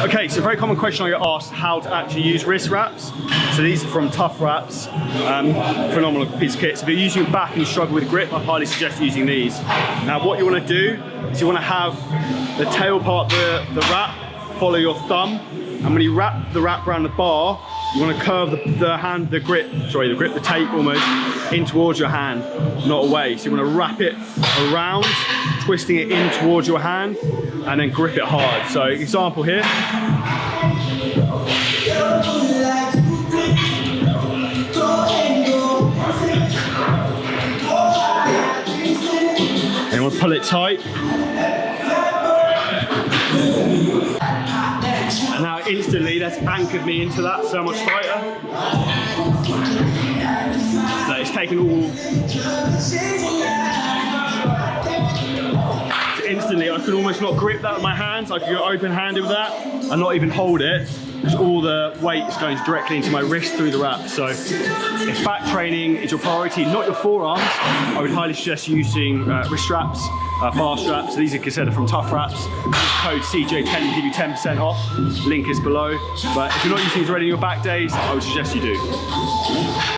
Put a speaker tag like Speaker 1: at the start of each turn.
Speaker 1: Okay, so a very common question I get asked, how to actually use wrist wraps. So these are from Tough Wraps, phenomenal piece of kit. So if you're using your back and you struggle with grip, I highly suggest using these. Now what you want to do is you want to have the tail part of the wrap follow your thumb, and when you wrap the wrap around the bar, you want to curve the grip, the tape almost in towards your hand, not away. So you want to wrap it around, twisting it in towards your hand, and then grip it hard. So example here. And you want to pull it tight. And now instantly that's anchored me into that so much tighter. So it's taken all. So instantly I could almost not grip that with my hands. I could go open-handed with that and not even hold it, because all the weight is going directly into my wrist through the wrap. So if back training is your priority, not your forearms, I would highly suggest using wrist straps, bar straps. So these are considered from Tough Wraps. Code CJ10 to give you 10% off. Link is below. But if you're not using these already in your back days, I would suggest you do.